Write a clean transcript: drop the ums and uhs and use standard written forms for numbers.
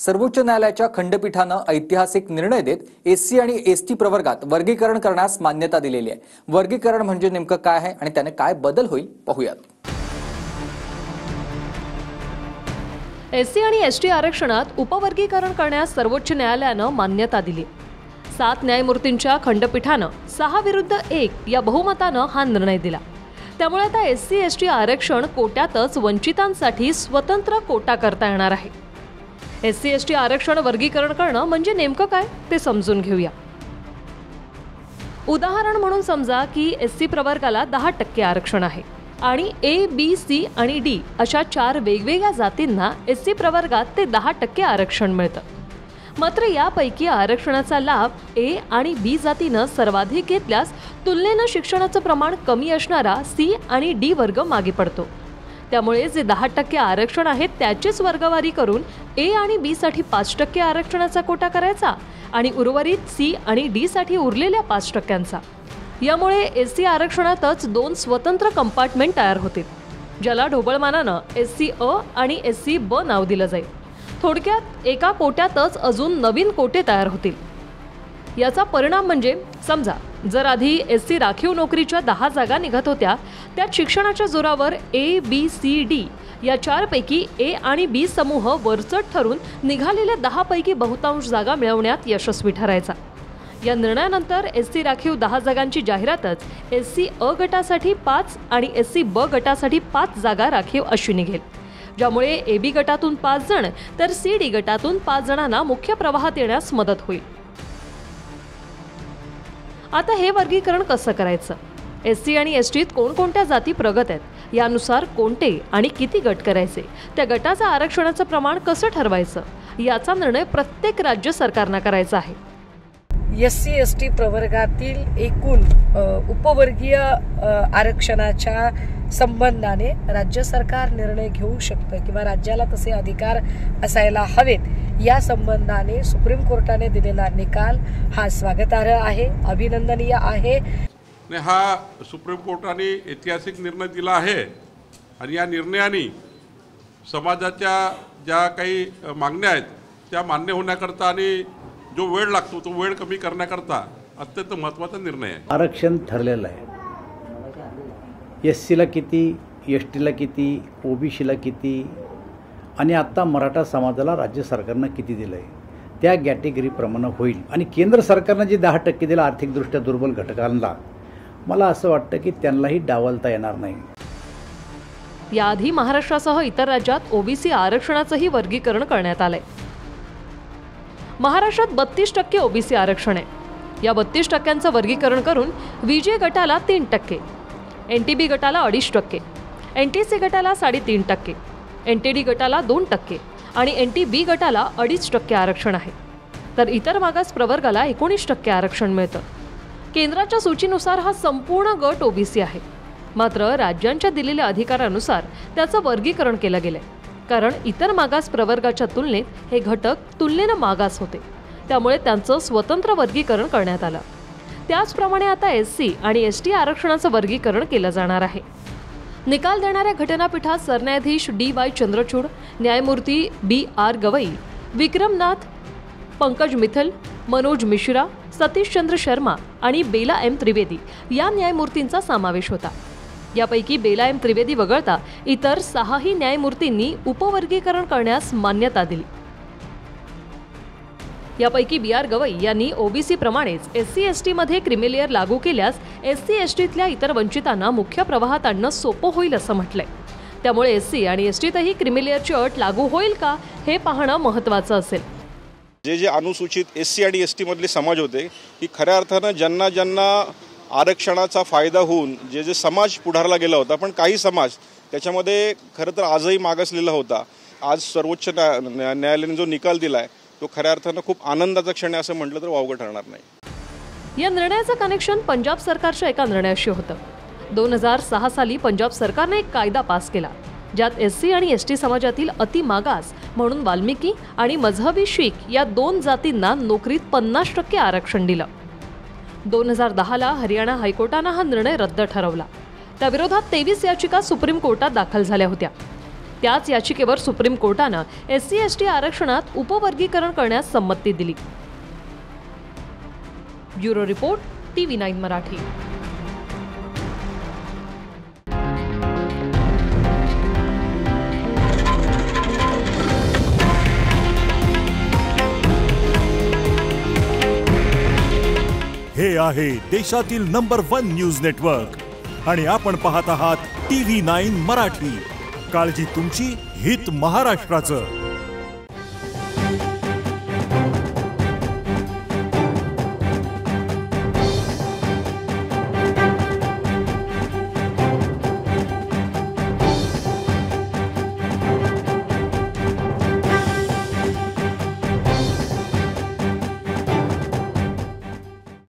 सर्वोच्च न्यायालयाच्या खंडपीठानं ऐतिहासिक निर्णय देत एससी आणि एसटी प्रवर्गात वर्गीकरण करण्यास मान्यता दिलेली आहे। वर्गीकरण म्हणजे नेमकं काय आहे आणि त्याने काय बदल होईल पाहूयात। एससी आणि एसटी आरक्षणात उपवर्गीकरण करण्यास सर्वोच्च न्यायालयानं मान्यता दिली। 7 न्यायमूर्तींच्या खंडपीठानं 6 विरुद्ध 1 या बहुमतानं हा निर्णय दिला। त्यामुळे आता एससी एसटी आरक्षण कोट्यातच वंचितांसाठी स्वतंत्र कोटा करता येणार आहे। एससी एसटी आरक्षण वर्गीकरण करणं म्हणजे नेमकं काय ते समजून घेऊया। उदाहरण म्हणून समजा की एससी प्रवर्गाला 10% आरक्षण आहे आणि ए, बी, सी आणि डी अशा 4 वेगवेगळ्या जातींना एससी प्रवर्गात ते 10% आरक्षण मिळतं। मात्र यापैकी आरक्षणाचा लाभ ए आणि बी जातीनं सर्वाधिक घेतल्यास तुलनेनं शिक्षणाचं प्रमाण कमी असणारा सी आणि डी वर्ग मागे पडतो। त्यामुळे जे 10% आरक्षण आहे त्याचीच वर्गवारी करून ए आणि बी साठी 5% आरक्षणाचा कोटा करायचा आणि उर्वरित सी आणि डी साठी उरलेल्या 5%चा। यामुळे एससी आरक्षणातच 2 स्वतंत्र कंपार्टमेंट तयार होतील, ज्याला ढोबळमानानं एससी अ आणि एससी ब नाव दिलं जाईल। थोडक्यात एका कोट्यातच अजून नवीन कोटे तयार होतील। याचा परिणाम म्हणजे समजा जर आधी एससी राखीव नोकरीच्या 10 जागा निघत होत्या, त्यात शिक्षणाच्या जोरावर ए, बी, सी, डी या 4 पैकी ए आणि बी समूह वरचढ ठरून निघालेल्या 10 पैकी बहुतांश जागा मिळवण्यात यशस्वी ठरायचा। या निर्णयानंतर एससी राखीव 10 जागांची जाहिरातच एससी अ गटासाठी 5 आणि एससी ब गटासाठी 5 जागा राखीव अशी निघेल, ज्यामुळे ए बी गटातून 5 जण तर सी डी गटातून 5 जणांना मुख्य प्रवाहात येण्यास मदत होईल। आता हे वर्गीकरण कसं करायचं? एससी आणि एसटीत कोणकोणत्या जाती प्रगत आहेत यानुसार कोणते आणि किती गट करायचे, त्या गटाचं आरक्षणाचं प्रमाण कसं ठरवायचं याचा निर्णय प्रत्येक राज्य सरकारनं करायचा आहे। एससी एसटी प्रवर्गातील एकूण उपवर्गीय आरक्षणाच्या संबंधाने राज्य सरकार निर्णय घेऊ शकतं किंवा राज्याला तसे अधिकार असायला हवेत। या संबंधाने सुप्रीम कोर्टाने दिलेला निकाल हा स्वागतार्ह आहे, अभिनंदनीय आहे। हा सुप्रीम कोर्टाने ऐतिहासिक निर्णय दिला आहे आणि या निर्णयाने समाजाच्या ज्या काही मागण्या आहेत त्या मान्य होण्याकरता आणि जो वेळ लागतो तो वेळ कमी करण्याकरता अत्यंत महत्त्वाचा निर्णय आहे। आरक्षण ठरलेलं आहे, एससीला किती, एसटीला किती, ओबीसीला किती आणि आता मराठा समाजाला राज्य सरकारनं किती दिलं आहे त्या कॅटेगरीप्रमाणे होईल। आणि केंद्र सरकारनं जे 10% दिलं आर्थिकदृष्ट्या दुर्बल घटकांना, मला असं वाटतं की त्यांनाही डावलता येणार नाही। याआधी महाराष्ट्रासह इतर राज्यात ओबीसी आरक्षणाचंही वर्गीकरण करण्यात आलंय। महाराष्ट्रात 32% ओबीसी आरक्षण आहे। या 32%चं वर्गीकरण करून विजय गटाला 3%, एनटीबी गटाला 2.5%, एनटीसी गटाला 3.5%, एनटीडी गटाला 2% आणि एनटीबी गटाला 2.5% आरक्षण आहे। तर इतर मागास प्रवर्गाला 19% आरक्षण मिळतं। केंद्राच्या सूचीनुसार हा संपूर्ण गट ओबीसी आहे, मात्र राज्यांच्या दिलेल्या अधिकारानुसार त्याचं वर्गीकरण केलं गेलंय, कारण इतर मागास प्रवर्गाच्या तुलनेत हे घटक तुलनेनं मागास होते, त्यामुळे त्यांचं स्वतंत्र वर्गीकरण करण्यात आलं। त्याचप्रमाणे आता एससी आणि एसटी आरक्षणाचं वर्गीकरण केलं जाणार आहे। निकाल देणाऱ्या घटनापीठात सरन्यायाधीश डी.वाय. चंद्रचूड, न्यायमूर्ती बी.आर. गवई, विक्रमनाथ, पंकज मिथल, मनोज मिश्रा, सतीश चंद्र शर्मा आणि बेला एम त्रिवेदी या न्यायमूर्तींचा समावेश होता। यापैकी बेला एम त्रिवेदी वगळता इतर 6ही न्यायमूर्तींनी उपवर्गीकरण करण्यास मान्यता दिली। यापैकी बी.आर. गवई यांनी ओबीसी प्रमाणेच एससी एसटी मध्ये क्रिमिलेअर लागू केल्यास एससी एसटीतल्या इतर वंचितांना मुख्य प्रवाहात आणणं सोपं होईल असं म्हटलंय। त्यामुळे एससी आणि एसटीतही क्रिमिलेअरची अट लागू होईल का हे पाहणं महत्त्वाचं असेल। जे अनुसूचित एससी आणि एसटी मधले समाज होते की खऱ्या अर्थानं ज्यांना ज्यांना आरक्षणाचा फायदा होऊन जे समाज पुढारला गेला होता, पण काही समाज त्याच्यामध्ये खरं तर आजही मागासलेला होता। आज सर्वोच्च न्यायालयाने जो निकाल दिलाय तो खऱ्या अर्थानं खूप आनंदाचा क्षण आहे असं म्हटलं तर वावगं ठरणार नाही। या निर्णयाचं कनेक्शन पंजाब सरकारच्या एका निर्णयाशी होतं। 2006 साली पंजाब सरकारने एक कायदा पास केला, ज्यात एससी आणि एसटी समाजातील अति मागास म्हणून वाल्मिकी आणि मजहबी शीख या 2 जातींना नोकरीत 50% आरक्षण दिलं। 2010ला हरियाणा हायकोर्टानं हा निर्णय रद्द ठरवला। त्याविरोधात 23 याचिका सुप्रीम कोर्टात दाखल झाल्या होत्या। त्याच याचिकेवर सुप्रीम कोर्टानं SC/ST आरक्षणात उपवर्गीकरण करण्यास संमती दिली. Bureau report, TV9 Marathi. हे आहे देशातील नंबर 1 न्यूज नेटवर्क आणि आपण पाहत आहात TV9 मराठी. काळजी तुमची, हित महाराष्ट्राचं.